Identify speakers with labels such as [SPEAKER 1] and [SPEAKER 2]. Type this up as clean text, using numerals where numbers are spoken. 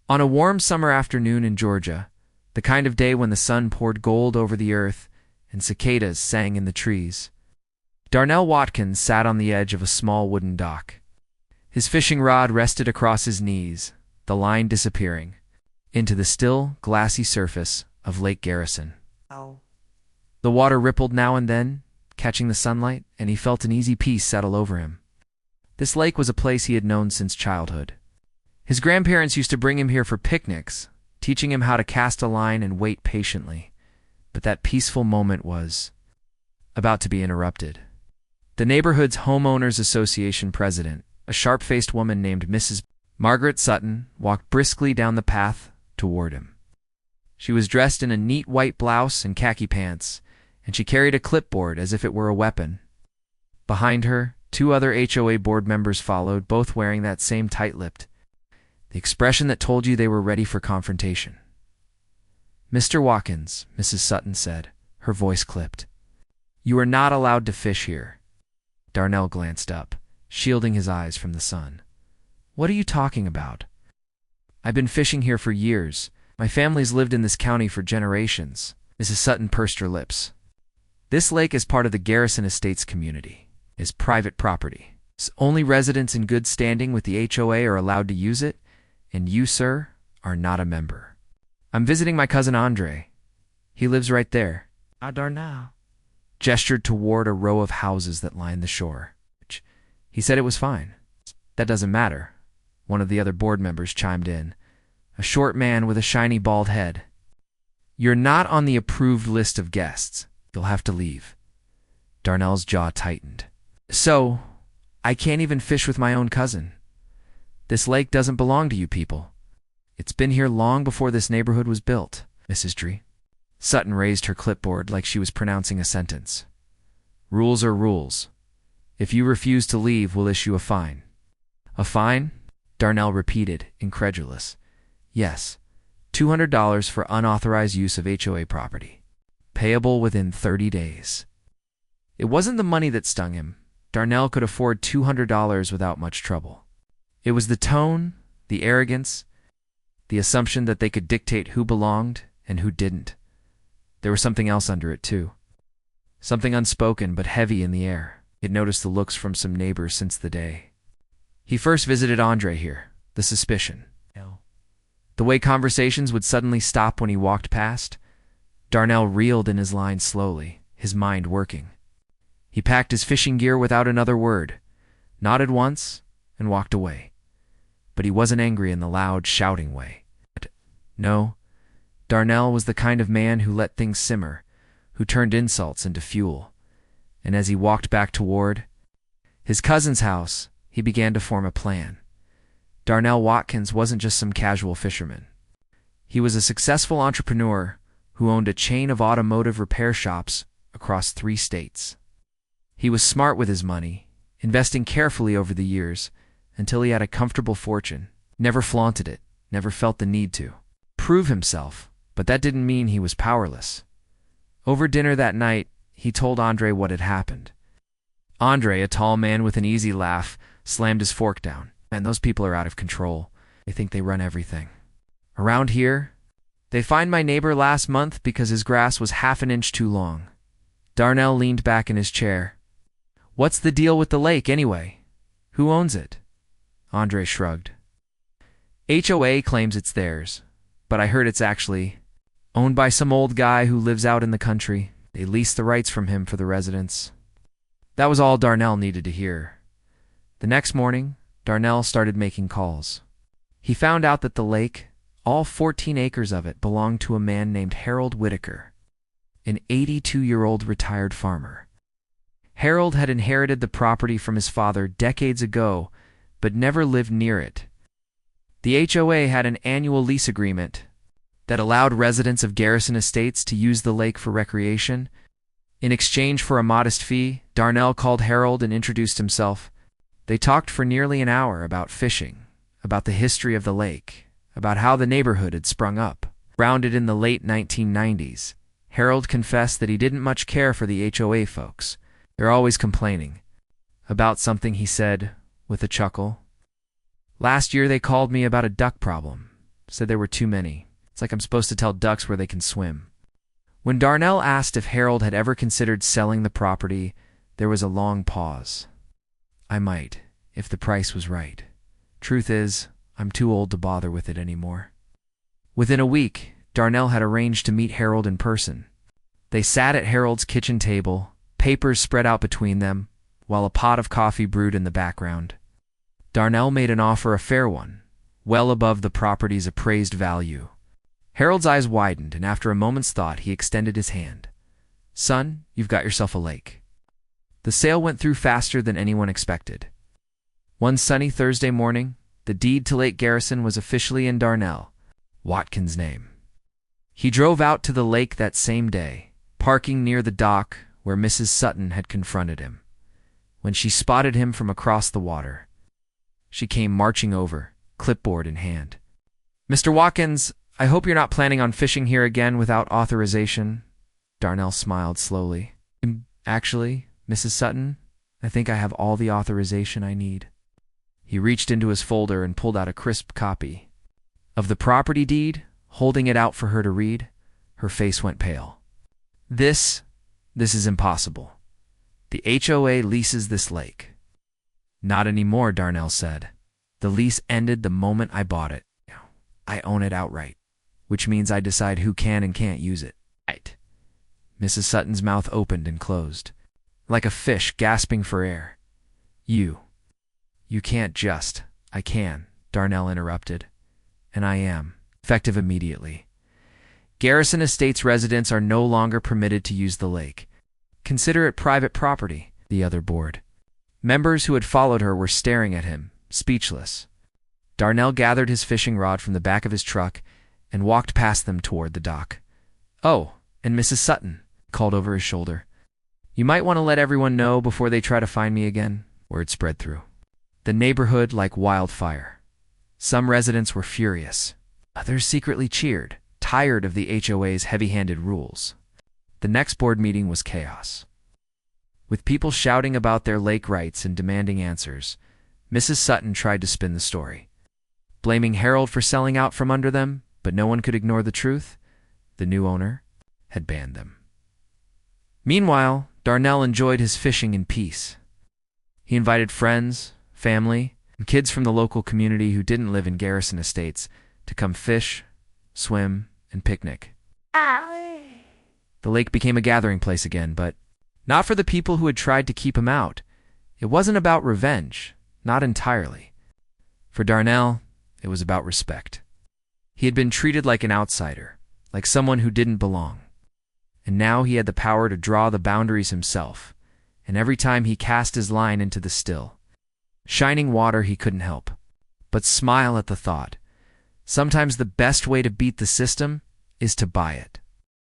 [SPEAKER 1] On a warm summer afternoon in Georgia, the kind of day when the sun poured gold over the earth and cicadas sang in the trees, Darnell Watkins sat on the edge of a small wooden dock. His fishing rod rested across his knees, the line disappearing into the still, glassy surface of Lake Garrison. The water rippled now and then, catching the sunlight, and he felt an easy peace settle over him. This lake was a place he had known since childhood. His grandparents used to bring him here for picnics, teaching him how to cast a line and wait patiently. But that peaceful moment was about to be interrupted. The neighborhood's homeowners association president, a sharp-faced woman named Mrs. Margaret Sutton, walked briskly down the path toward him. She was dressed in a neat white blouse and khaki pants, and she carried a clipboard as if it were a weapon. Behind her, 2 other HOA board members followed, both wearing that same tight-lipped, the expression that told you they were ready for confrontation. "Mr. Watkins," Mrs. Sutton said, her voice clipped. "You are not allowed to fish here." Darnell glanced up, shielding his eyes from the sun. "What are you talking about? I've been fishing here for years. My family's lived in this county for generations." Mrs. Sutton pursed her lips. "This lake is part of the Garrison Estates community. It's private property. Only residents in good standing with the HOA are allowed to use it, and you, sir, are not a member. I'm visiting my cousin Andre. He lives right there." Darnell gestured toward a row of houses that lined the shore. He said it was fine. "That doesn't matter," one of the other board members chimed in, a short man with a shiny bald head. "You're not on the approved list of guests. You'll have to leave." Darnell's jaw tightened. "So, I can't even fish with my own cousin. This lake doesn't belong to you people. It's been here long before this neighborhood was built, Mrs. Dree." Sutton raised her clipboard like she was pronouncing a sentence. "Rules are rules. If you refuse to leave, we'll issue a fine." "A fine?" Darnell repeated, incredulous. "Yes, $200 for unauthorized use of HOA property. Payable within 30 days. It wasn't the money that stung him. Darnell could afford $200 without much trouble. It was the tone, the arrogance, the assumption that they could dictate who belonged and who didn't. There was something else under it, too. Something unspoken but heavy in the air. He had noticed the looks from some neighbors since the day he first visited Andre here, the suspicion. The way conversations would suddenly stop when he walked past. Darnell reeled in his line slowly, his mind working. He packed his fishing gear without another word, nodded once, and walked away. But he wasn't angry in the loud, shouting way. No, Darnell was the kind of man who let things simmer, who turned insults into fuel. And as he walked back toward his cousin's house, he began to form a plan. Darnell Watkins wasn't just some casual fisherman. He was a successful entrepreneur who owned a chain of automotive repair shops across 3 states. He was smart with his money, investing carefully over the years until he had a comfortable fortune, never flaunted it, never felt the need to prove himself, but that didn't mean he was powerless. Over dinner that night, he told Andre what had happened. Andre, a tall man with an easy laugh, slammed his fork down. "Man, those people are out of control. They think they run everything. Around here, they fined my neighbor last month because his grass was half an inch too long." Darnell leaned back in his chair. "What's the deal with the lake, anyway? Who owns it?" Andre shrugged. "HOA claims it's theirs, but I heard it's actually owned by some old guy who lives out in the country. They lease the rights from him for the residents." That was all Darnell needed to hear. The next morning, Darnell started making calls. He found out that the lake, all 14 acres of it, belonged to a man named Harold Whitaker, an 82-year-old retired farmer. Harold had inherited the property from his father decades ago, but never lived near it. The HOA had an annual lease agreement that allowed residents of Garrison Estates to use the lake for recreation. In exchange for a modest fee, Darnell called Harold and introduced himself. They talked for nearly an hour about fishing, about the history of the lake, about how the neighborhood had sprung up. Founded in the late 1990s, Harold confessed that he didn't much care for the HOA folks. They're always complaining about something, he said, with a chuckle. "Last year they called me about a duck problem. said there were too many. It's like I'm supposed to tell ducks where they can swim. When Darnell asked if Harold had ever considered selling the property, there was a long pause. I might, if the price was right. Truth is, I'm too old to bother with it anymore. Within a week, Darnell had arranged to meet Harold in person. They sat at Harold's kitchen table, papers spread out between them, while a pot of coffee brewed in the background. Darnell made an offer, a fair one, well above the property's appraised value. Harold's eyes widened, and after a moment's thought, he extended his hand. Son, you've got yourself a lake. The sale went through faster than anyone expected. One sunny Thursday morning, the deed to Lake Garrison was officially in Darnell Watkins' name. He drove out to the lake that same day, parking near the dock where Mrs. Sutton had confronted him. When she spotted him from across the water, she came marching over, clipboard in hand. Mr. Watkins, I hope you're not planning on fishing here again without authorization. Darnell smiled slowly. Actually, Mrs. Sutton, I think I have all the authorization I need. He reached into his folder and pulled out a crisp copy of the property deed, holding it out for her to read. Her face went pale. This is impossible. The HOA leases this lake. Not anymore, Darnell said. The lease ended the moment I bought it. I own it outright, which means I decide who can and can't use it. Right. Mrs. Sutton's mouth opened and closed, like a fish gasping for air. You can't just. I can, Darnell interrupted. And I am, effective immediately. Garrison Estates residents are no longer permitted to use the lake. Consider it private property, the other board. Members who had followed her were staring at him, speechless. Darnell gathered his fishing rod from the back of his truck and walked past them toward the dock. Oh, and Mrs. Sutton, called over his shoulder. You might want to let everyone know before they try to find me again. Word spread through the neighborhood like wildfire. Some residents were furious. Others secretly cheered, tired of the HOA's heavy-handed rules. The next board meeting was chaos. With people shouting about their lake rights and demanding answers, Mrs. Sutton tried to spin the story. Blaming Harold for selling out from under them, but no one could ignore the truth. The new owner had banned them. Meanwhile, Darnell enjoyed his fishing in peace. He invited friends, family, and kids from the local community who didn't live in Garrison Estates to come fish, swim, and picnic. The lake became a gathering place again, but not for the people who had tried to keep him out. It wasn't about revenge, not entirely. For Darnell, it was about respect. He had been treated like an outsider, like someone who didn't belong. And now he had the power to draw the boundaries himself, and every time he cast his line into the still, shining water, he couldn't help but smile at the thought. Sometimes the best way to beat the system is to buy it.